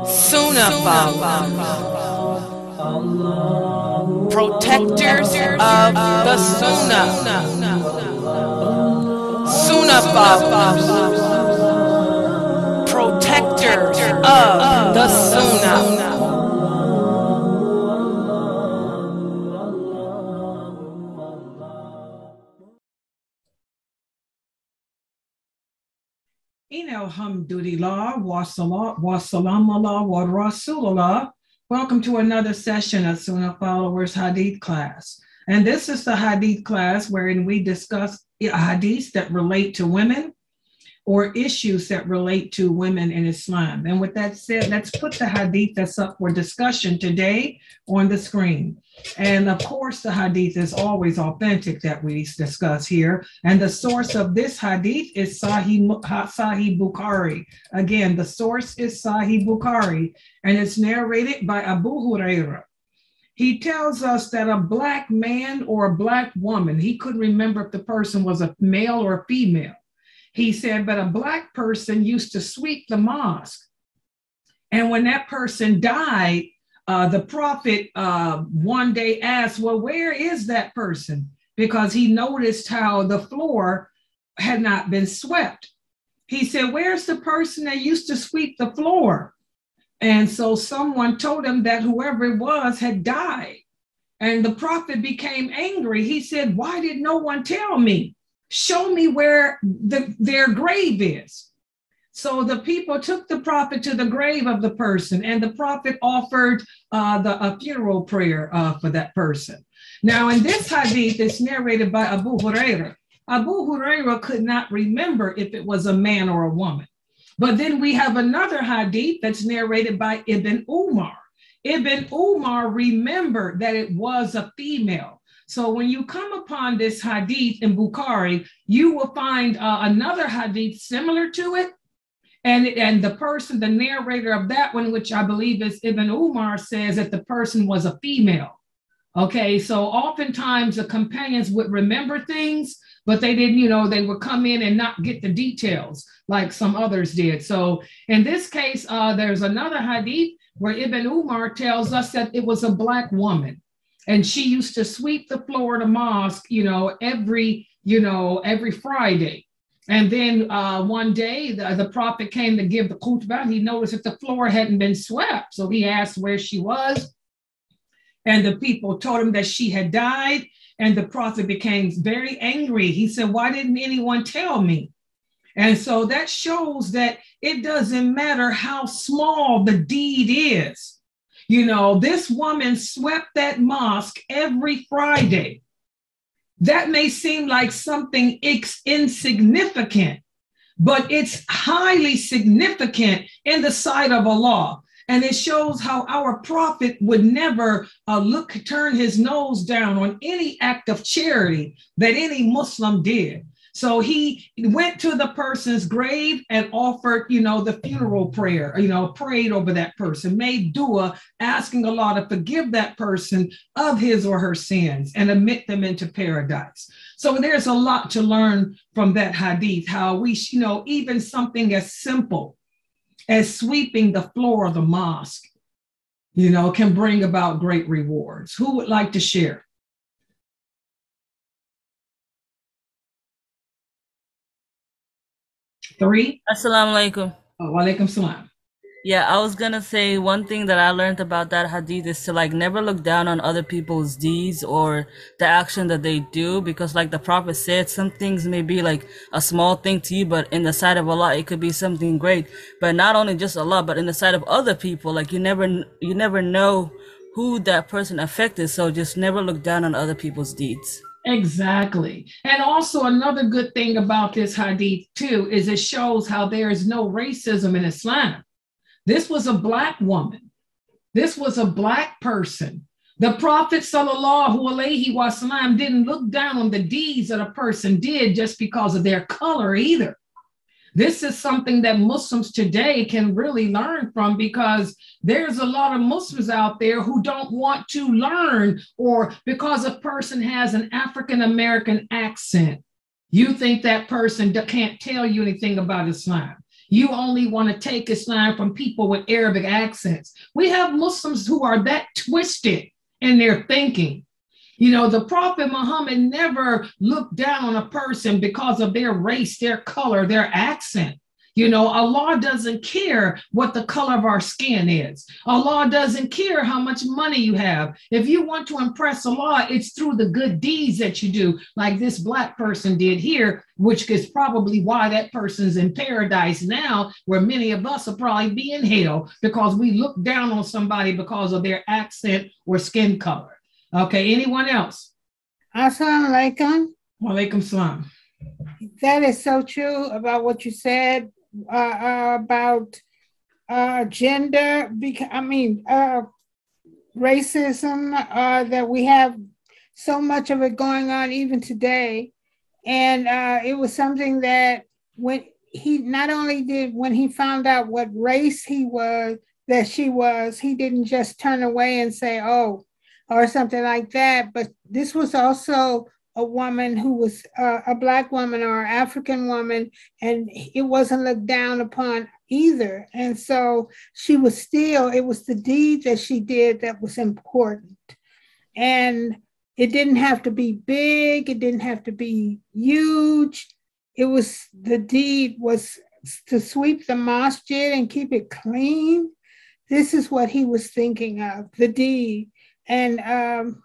Sunnah followers, protectors of the Sunnah. Sunnah followers, protectors of the Sunnah. Alhamdulillah, wa salam Allah, wa rasulullah. Welcome to another session of Sunnah Followers Hadith class. And this is the Hadith class wherein we discuss hadiths that relate to women or issues that relate to women in Islam. And with that said, let's put the hadith that's up for discussion today on the screen. And of course, the hadith is always authentic that we discuss here. And the source of this hadith is Sahih Bukhari. Again, the source is Sahih Bukhari, and it's narrated by Abu Huraira. He tells us that a black man or a black woman, he couldn't remember if the person was a male or a female. He said, but a black person used to sweep the mosque. And when that person died, the prophet one day asked, well, where is that person? Because he noticed how the floor had not been swept. He said, where's the person that used to sweep the floor? And so someone told him that whoever it was had died. And the prophet became angry. He said, why did no one tell me? Show me where their grave is. So the people took the prophet to the grave of the person, and the prophet offered a funeral prayer for that person. Now, in this hadith, it's narrated by Abu Huraira. Abu Huraira could not remember if it was a man or a woman. But then we have another hadith that's narrated by Ibn Umar. Ibn Umar remembered that it was a female. So when you come upon this hadith in Bukhari, you will find another hadith similar to it. And the person, the narrator of that one, which I believe is Ibn Umar, says that the person was a female. Okay, so oftentimes the companions would remember things, but they didn't, they would come in and not get the details like some others did. So in this case, there's another hadith where Ibn Umar tells us that it was a black woman. And she used to sweep the floor of the mosque, every Friday. And then one day the prophet came to give the khutbah. He noticed that the floor hadn't been swept. So he asked where she was. And the people told him that she had died. And the prophet became very angry. He said, why didn't anyone tell me? And so that shows that it doesn't matter how small the deed is. This woman swept that mosque every Friday. That may seem like something insignificant, but it's highly significant in the sight of Allah. And it shows how our prophet would never turn his nose down on any act of charity that any Muslim did. So he went to the person's grave and offered, the funeral prayer, prayed over that person, made dua, asking Allah to forgive that person of his or her sins and admit them into paradise. So there's a lot to learn from that hadith, how we, even something as simple as sweeping the floor of the mosque, can bring about great rewards. Who would like to share? Three. Assalamu alaikum. Oh, walaikum salam. Yeah, I was gonna say one thing that I learned about that hadith is to never look down on other people's deeds or the action that they do, because like the prophet said, some things may be like a small thing to you, but in the sight of Allah it could be something great. But not only just Allah, but in the sight of other people, you never know who that person affected. So just never look down on other people's deeds. Exactly. And also another good thing about this hadith too is it shows how there is no racism in Islam. This was a black woman. This was a black person. The Prophet sallallahu alaihi wasallam didn't look down on the deeds that a person did just because of their color either. This is something that Muslims today can really learn from, because there's a lot of Muslims out there who don't want to learn, or because a person has an African-American accent, You think that person can't tell you anything about Islam. You only want to take Islam from people with Arabic accents. We have Muslims who are that twisted in their thinking. You know, the Prophet Muhammad never looked down on a person because of their race, their color, their accent. You know, Allah doesn't care what the color of our skin is. Allah doesn't care how much money you have. If you want to impress Allah, it's through the good deeds that you do, like this Black person did here, which is probably why that person's in paradise now, where many of us will probably be in hell because we look down on somebody because of their accent or skin color. Okay, anyone else? Assalamu alaikum. Wa alaikum salam. That is so true about what you said about gender. Racism, that we have so much of it going on even today. And it was something that when he found out what race she was, he didn't just turn away and say, oh, or something like that. But this was also a woman who was a Black woman or an African woman, and it wasn't looked down upon either. And so it was the deed that she did that was important. And it didn't have to be big, it didn't have to be huge. The deed was to sweep the masjid and keep it clean. This is what he was thinking of, the deed. And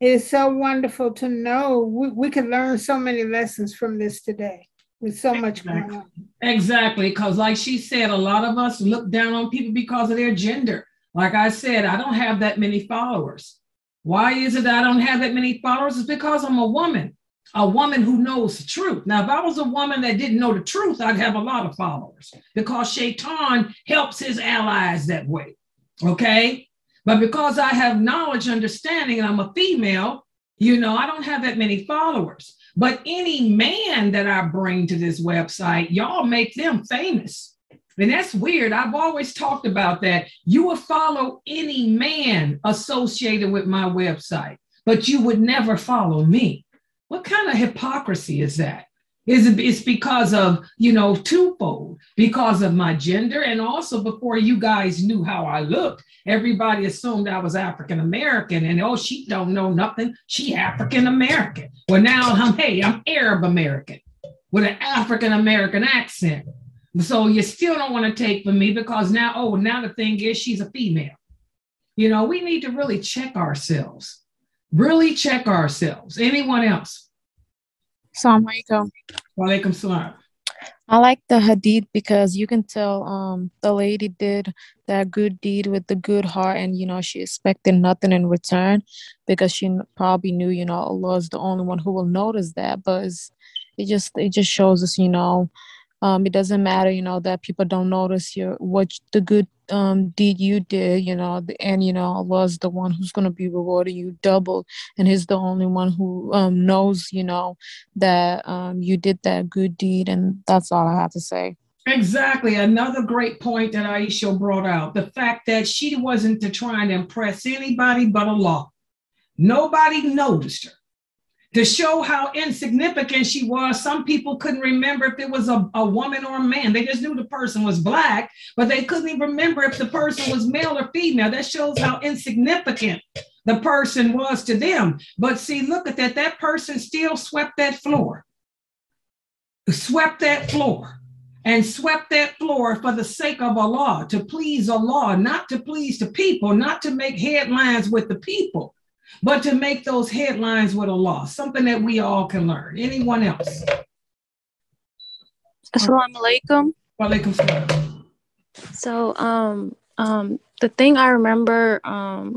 it's so wonderful to know. We can learn so many lessons from this today with so much going on. Exactly, because like she said, a lot of us look down on people because of their gender. Like I said, I don't have that many followers. Why is it that I don't have that many followers? It's because I'm a woman who knows the truth. Now, if I was a woman that didn't know the truth, I'd have a lot of followers because Shaitan helps his allies that way, okay? But because I have knowledge, understanding, and I'm a female, you know, I don't have that many followers. But any man that I bring to this website, y'all make them famous. And that's weird. I've always talked about that. You will follow any man associated with my website, but you would never follow me. What kind of hypocrisy is that? It's because of, you know, twofold, because of my gender, and also before you guys knew how I looked, everybody assumed I was African American, and oh, she don't know nothing, she African American. Well, now I'm Arab American with an African American accent. So you still don't want to take from me because now the thing is she's a female. You know, we need to really check ourselves. Really check ourselves. Anyone else? Assalamu alaikum. Wa alaikum salam. I like the hadith because you can tell the lady did that good deed with the good heart, and you know she expected nothing in return because she probably knew, you know, Allah is the only one who will notice that. But it just shows us, you know, it doesn't matter, you know, that people don't notice the good deed you did, you know, and you know Allah is the one who's going to be rewarding you double, and he's the only one who knows, you know, that you did that good deed. And that's all I have to say. Exactly. Another great point that Aisha brought out, the fact that she wasn't to try and impress anybody but Allah. Nobody noticed her. To show how insignificant she was, some people couldn't remember if it was a woman or a man. They just knew the person was Black, but they couldn't even remember if the person was male or female. That shows how insignificant the person was to them. But see, look at that. That person still swept that floor. Swept that floor. And swept that floor for the sake of Allah, to please Allah, not to please the people, not to make headlines with the people, but to make those headlines with Allah, something that we all can learn. Anyone else? Assalamu alaikum. Wa alaikum salam. So, the thing I remember,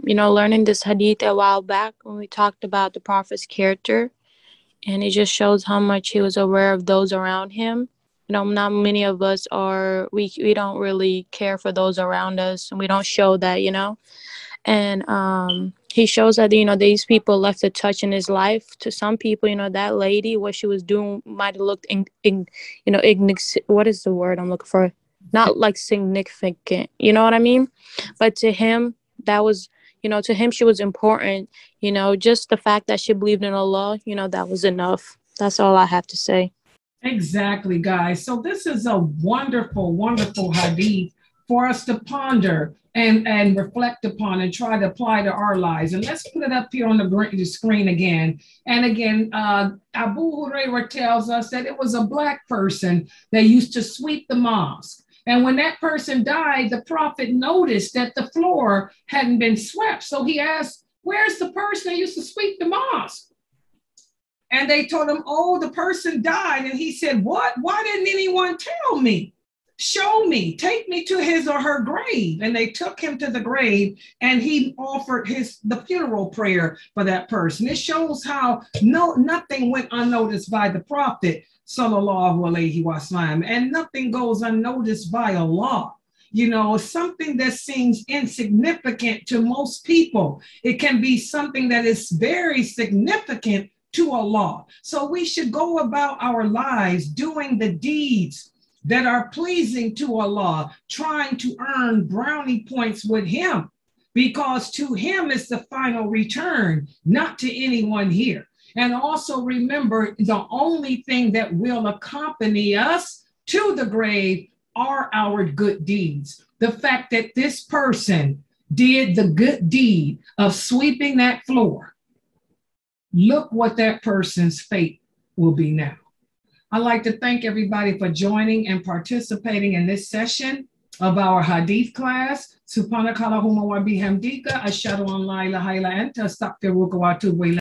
you know, learning this hadith a while back when we talked about the Prophet's character, and it just shows how much he was aware of those around him. You know, not many of us we don't really care for those around us, and we don't show that, you know. And he shows that, you know, these people left a touch in his life. To some people, you know, that lady, what she was doing might have looked, what is the word I'm looking for? Not like significant, you know what I mean? But to him, that was, you know, to him, she was important. You know, just the fact that she believed in Allah, you know, that was enough. That's all I have to say. Exactly, guys. So this is a wonderful, wonderful hadith for us to ponder and reflect upon and try to apply to our lives. And let's put it up here on the screen again. And again, Abu Huraira tells us that it was a black person that used to sweep the mosque. And when that person died, the prophet noticed that the floor hadn't been swept. So he asked, where's the person that used to sweep the mosque? And they told him, oh, the person died. And he said, what? Why didn't anyone tell me? Show me, take me to his or her grave. And they took him to the grave and he offered the funeral prayer for that person. It shows how nothing went unnoticed by the prophet, sallallahu alaihi wasallam, and nothing goes unnoticed by Allah. You know, something that seems insignificant to most people, it can be something that is very significant to Allah. So we should go about our lives doing the deeds that are pleasing to Allah, trying to earn brownie points with him, because to him is the final return, not to anyone here. And also remember, the only thing that will accompany us to the grave are our good deeds. The fact that this person did the good deed of sweeping that floor, look what that person's fate will be now. I'd like to thank everybody for joining and participating in this session of our Hadith class. Subhanakallahumma wa bihamdika, ashhadu an la ilaha illa anta, astaghfiruka wa atubu ilayk.